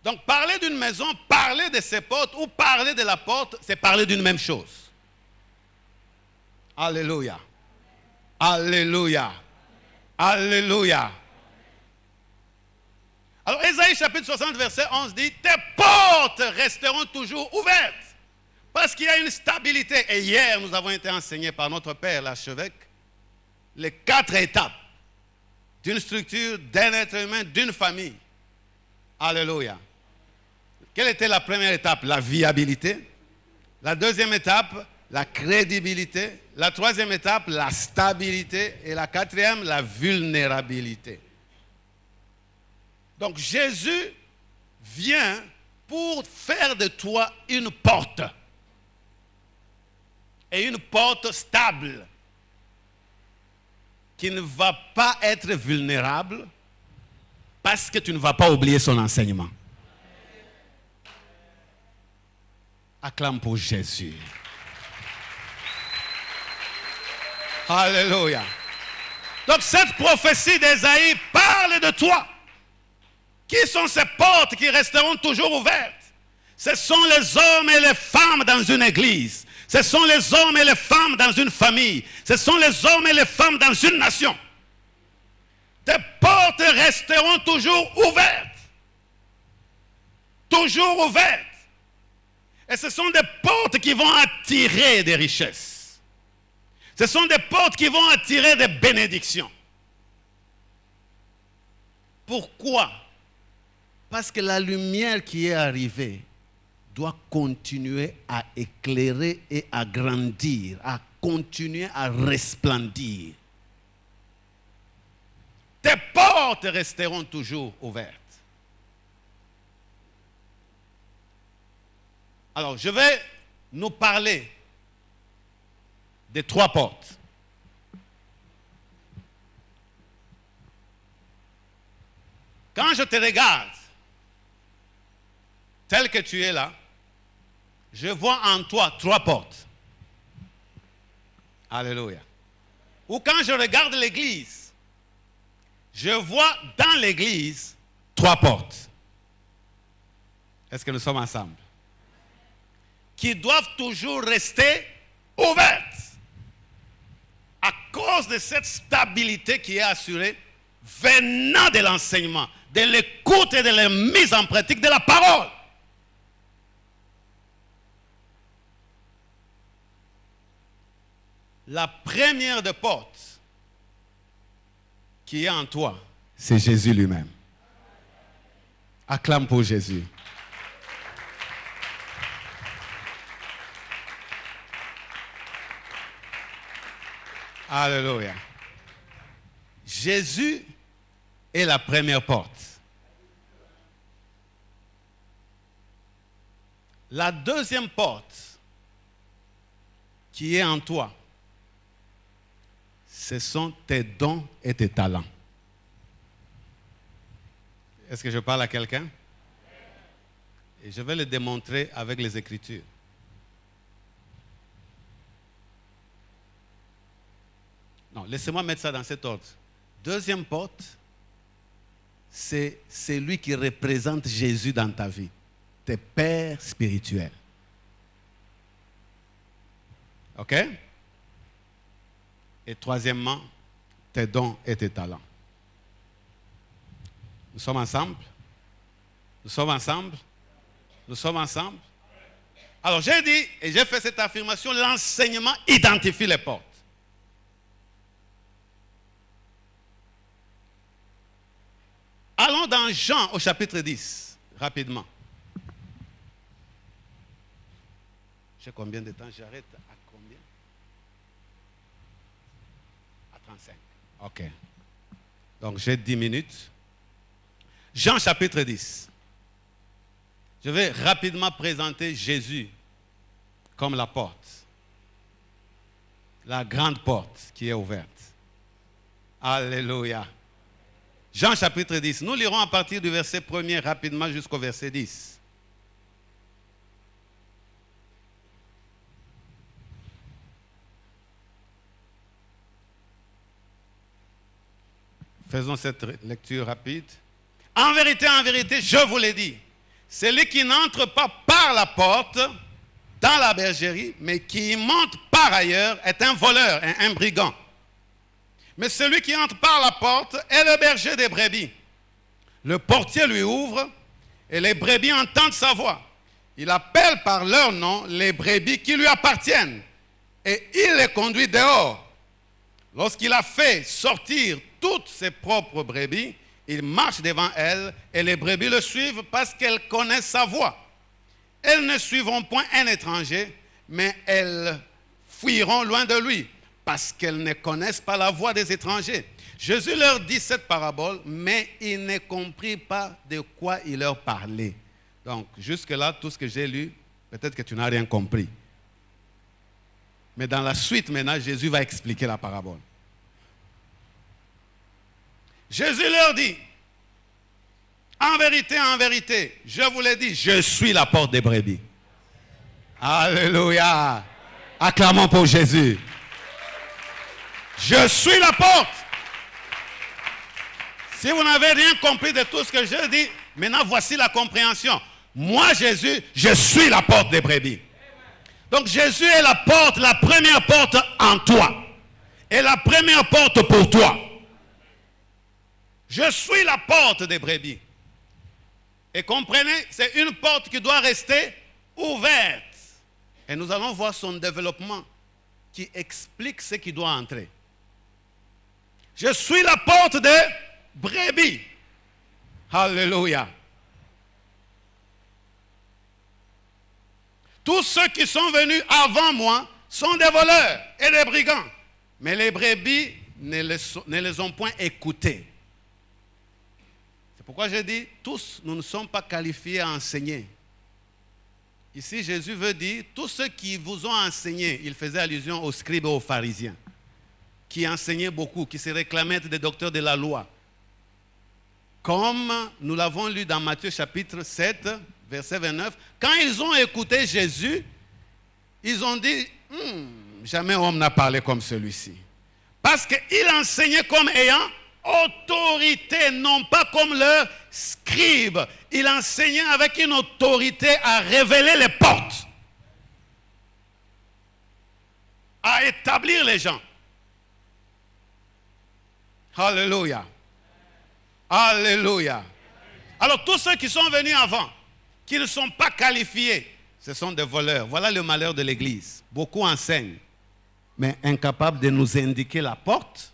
Donc, parler d'une maison, parler de ses portes ou parler de la porte, c'est parler d'une même chose. Alléluia. Alléluia. Alléluia. Alors, Ésaïe chapitre 60, verset 11 dit, tes portes resteront toujours ouvertes. Parce qu'il y a une stabilité. Et hier, nous avons été enseignés par notre Père, l'archevêque, les 4 étapes d'une structure, d'un être humain, d'une famille. Alléluia. Quelle était la première étape? La viabilité. La deuxième étape, la crédibilité. La troisième étape, la stabilité. Et la quatrième, la vulnérabilité. Donc Jésus vient pour faire de toi une porte. Et une porte stable. Qui ne va pas être vulnérable parce que tu ne vas pas oublier son enseignement. Acclame pour Jésus. Alléluia. Donc cette prophétie d'Ésaïe parle de toi. Qui sont ces portes qui resteront toujours ouvertes? Ce sont les hommes et les femmes dans une église. Ce sont les hommes et les femmes dans une famille. Ce sont les hommes et les femmes dans une nation. Tes portes resteront toujours ouvertes. Toujours ouvertes. Et ce sont des portes qui vont attirer des richesses. Ce sont des portes qui vont attirer des bénédictions. Pourquoi? Parce que la lumière qui est arrivée doit continuer à éclairer et à grandir, à continuer à resplendir. Tes portes resteront toujours ouvertes. Alors, je vais nous parler des 3 portes. Quand je te regarde, tel que tu es là, je vois en toi 3 portes. Alléluia. Ou quand je regarde l'église, je vois dans l'église 3 portes. Est-ce que nous sommes ensemble? Qui doivent toujours rester ouvertes. À cause de cette stabilité qui est assurée, venant de l'enseignement, de l'écoute et de la mise en pratique de la parole. La première des portes qui est en toi, c'est Jésus lui-même. Acclame pour Jésus. Alléluia. Jésus est la première porte. La deuxième porte qui est en toi, ce sont tes dons et tes talents. Est-ce que je parle à quelqu'un? Et je vais le démontrer avec les Écritures. Non, laissez-moi mettre ça dans cet ordre. Deuxième porte, c'est celui qui représente Jésus dans ta vie. Tes pères spirituels. OK? Et troisièmement, tes dons et tes talents. Nous sommes ensemble? Nous sommes ensemble? Nous sommes ensemble? Alors j'ai dit, et j'ai fait cette affirmation, l'enseignement identifie les portes. Allons dans Jean au chapitre 10, rapidement. Je sais combien de temps j'arrête? À combien? À 35. OK. Donc j'ai 10 minutes. Jean chapitre 10. Je vais rapidement présenter Jésus comme la porte. La grande porte qui est ouverte. Alléluia. Jean chapitre 10. Nous lirons à partir du verset 1er rapidement jusqu'au verset 10. Faisons cette lecture rapide. En vérité, je vous l'ai dit, celui qui n'entre pas par la porte dans la bergerie, mais qui y monte par ailleurs, est un voleur, un brigand. Mais celui qui entre par la porte est le berger des brebis. Le portier lui ouvre et les brebis entendent sa voix. Il appelle par leur nom les brebis qui lui appartiennent et il les conduit dehors. Lorsqu'il a fait sortir toutes ses propres brebis. Il marche devant elles et les brebis le suivent parce qu'elles connaissent sa voix. Elles ne suivront point un étranger, mais elles fuiront loin de lui parce qu'elles ne connaissent pas la voix des étrangers. Jésus leur dit cette parabole, mais ils ne comprirent pas de quoi il leur parlait. Donc, jusque-là, tout ce que j'ai lu, peut-être que tu n'as rien compris. Mais dans la suite, maintenant, Jésus va expliquer la parabole. Jésus leur dit, en vérité, je vous l'ai dit, je suis la porte des brebis. Alléluia. Acclamons pour Jésus. Je suis la porte. Si vous n'avez rien compris de tout ce que je dis, maintenant voici la compréhension. Moi, Jésus, je suis la porte des brebis. Donc Jésus est la porte, la première porte en toi. Et la première porte pour toi. Je suis la porte des brebis. Et comprenez, c'est une porte qui doit rester ouverte. Et nous allons voir son développement qui explique ce qui doit entrer. Je suis la porte des brebis. Alléluia. Tous ceux qui sont venus avant moi sont des voleurs et des brigands. Mais les brebis ne les ont point écoutés. C'est pourquoi je dis, tous, nous ne sommes pas qualifiés à enseigner. Ici, Jésus veut dire, tous ceux qui vous ont enseigné, il faisait allusion aux scribes et aux pharisiens, qui enseignaient beaucoup, qui se réclamaient des docteurs de la loi. Comme nous l'avons lu dans Matthieu chapitre 7, verset 29, quand ils ont écouté Jésus, ils ont dit, jamais homme n'a parlé comme celui-ci. Parce qu'il enseignait comme ayant autorité, non pas comme leur scribe. Il enseignait avec une autorité à révéler les portes, à établir les gens. Alléluia. Alléluia. Alors tous ceux qui sont venus avant, qui ne sont pas qualifiés, ce sont des voleurs. Voilà le malheur de l'Église. Beaucoup enseignent, mais incapables de nous indiquer la porte,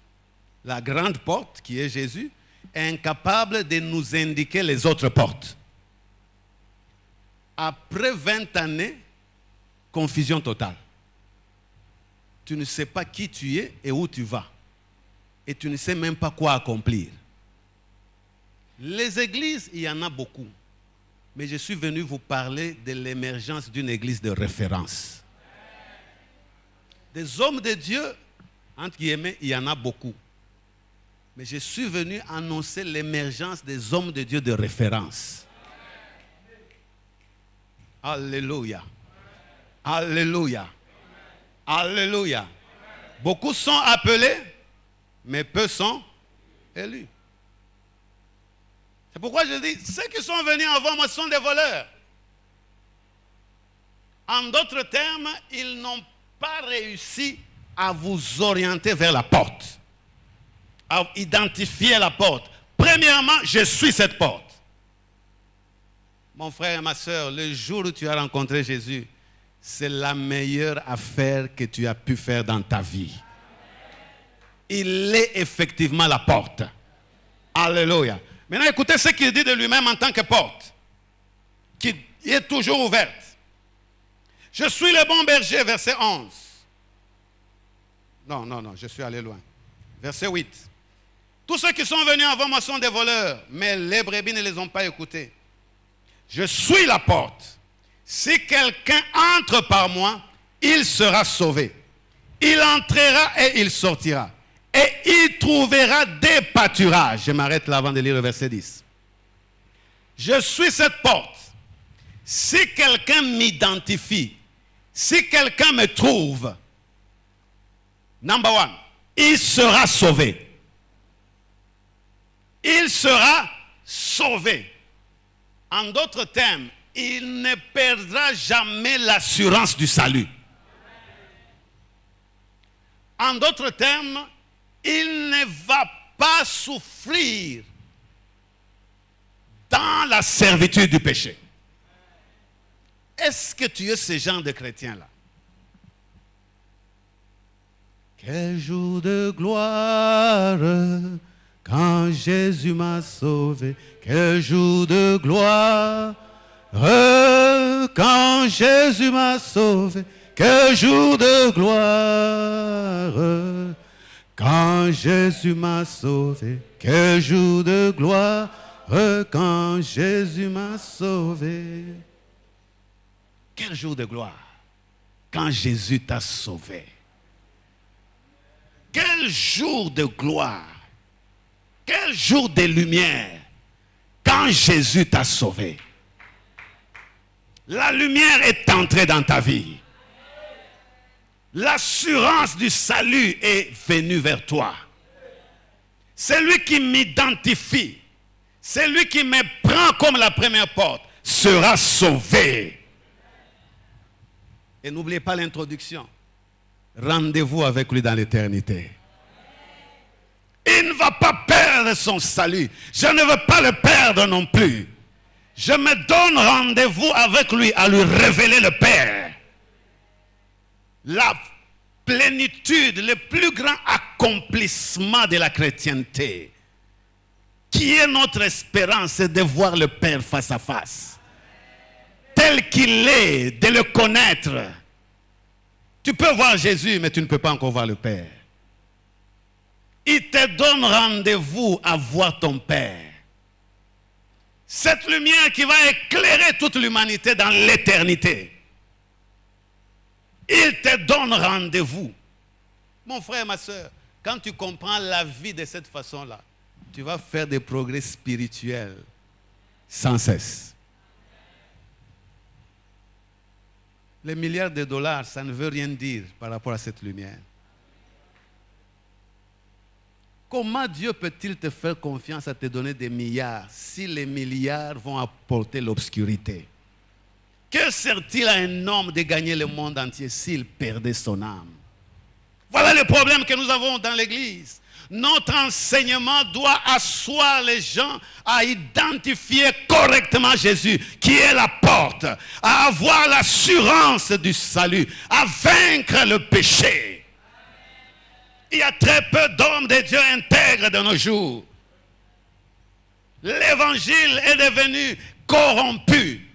la grande porte qui est Jésus, et incapables de nous indiquer les autres portes. Après 20 années, confusion totale. Tu ne sais pas qui tu es et où tu vas. Et tu ne sais même pas quoi accomplir. Les églises, il y en a beaucoup. Mais je suis venu vous parler de l'émergence d'une église de référence. Des hommes de Dieu, entre guillemets, il y en a beaucoup. Mais je suis venu annoncer l'émergence des hommes de Dieu de référence. Alléluia. Alléluia. Alléluia. Beaucoup sont appelés, mais peu sont élus. C'est pourquoi je dis, ceux qui sont venus avant moi sont des voleurs. En d'autres termes, ils n'ont pas réussi à vous orienter vers la porte, à identifier la porte. Premièrement, je suis cette porte. Mon frère et ma soeur, le jour où tu as rencontré Jésus, c'est la meilleure affaire que tu as pu faire dans ta vie. Il est effectivement la porte. Alléluia. Maintenant, écoutez ce qu'il dit de lui-même en tant que porte, qui est toujours ouverte. Je suis le bon berger, verset 11. Non, je suis allé loin. Verset 8. Tous ceux qui sont venus avant moi sont des voleurs, mais les brebis ne les ont pas écoutés. Je suis la porte. Si quelqu'un entre par moi, il sera sauvé. Il entrera et il sortira. Et il trouvera des pâturages. Je m'arrête là avant de lire le verset 10. Je suis cette porte. Si quelqu'un m'identifie, si quelqu'un me trouve, number one, il sera sauvé. Il sera sauvé. En d'autres termes, il ne perdra jamais l'assurance du salut. En d'autres termes, il ne va pas souffrir dans la servitude du péché. Est-ce que tu es ce genre de chrétien-là? Quel jour de gloire quand Jésus m'a sauvé, quel jour de gloire. Quand Jésus m'a sauvé, quel jour de gloire. Quand Jésus m'a sauvé, quel jour de gloire. Quand Jésus m'a sauvé. Quel jour de gloire. Quand Jésus t'a sauvé. Quel jour de gloire. Quel jour de lumière. Quand Jésus t'a sauvé. La lumière est entrée dans ta vie. L'assurance du salut est venue vers toi. C'est lui qui m'identifie. C'est lui qui me prend comme la première porte. Sera sauvé. Et n'oubliez pas l'introduction. Rendez-vous avec lui dans l'éternité. Il ne va pas perdre son salut. Je ne veux pas le perdre non plus. Je me donne rendez-vous avec lui à lui révéler le Père. La plénitude, le plus grand accomplissement de la chrétienté, qui est notre espérance, c'est de voir le Père face à face. Tel qu'il est, de le connaître. Tu peux voir Jésus, mais tu ne peux pas encore voir le Père. Il te donne rendez-vous à voir ton Père. Cette lumière qui va éclairer toute l'humanité dans l'éternité. Il te donne rendez-vous. Mon frère, ma soeur, quand tu comprends la vie de cette façon-là, tu vas faire des progrès spirituels sans cesse. Les milliards de dollars, ça ne veut rien dire par rapport à cette lumière. Comment Dieu peut-il te faire confiance à te donner des milliards si les milliards vont apporter l'obscurité? Que sert-il à un homme de gagner le monde entier s'il perdait son âme? Voilà le problème que nous avons dans l'Église. Notre enseignement doit asseoir les gens à identifier correctement Jésus, qui est la porte, à avoir l'assurance du salut, à vaincre le péché. Il y a très peu d'hommes de Dieu intègres de nos jours. L'évangile est devenu corrompu.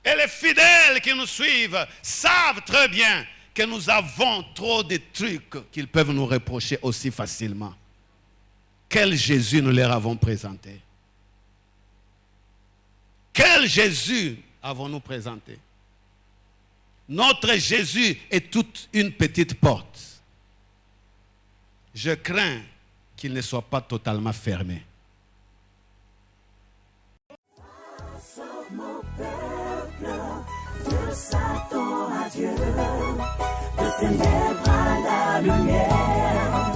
Et les fidèles qui nous suivent savent très bien que nous avons trop de trucs qu'ils peuvent nous reprocher aussi facilement. Quel Jésus nous leur avons présenté? Quel Jésus avons-nous présenté? Notre Jésus est toute une petite porte. Je crains qu'il ne soit pas totalement fermé. Sauve mon peuple de Satan à Dieu, de ténèbres à la lumière,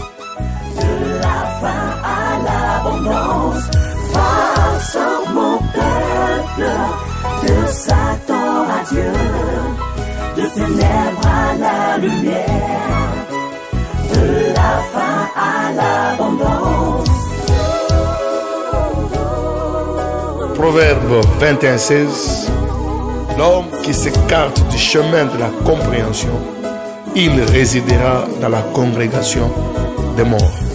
de la faim à l'abondance. Va, sauve mon peuple de Satan à Dieu, de ténèbres à la lumière, de la faim à l'abondance. Proverbe 21:16. L'homme qui s'écarte du chemin de la compréhension, il résidera dans la congrégation des morts.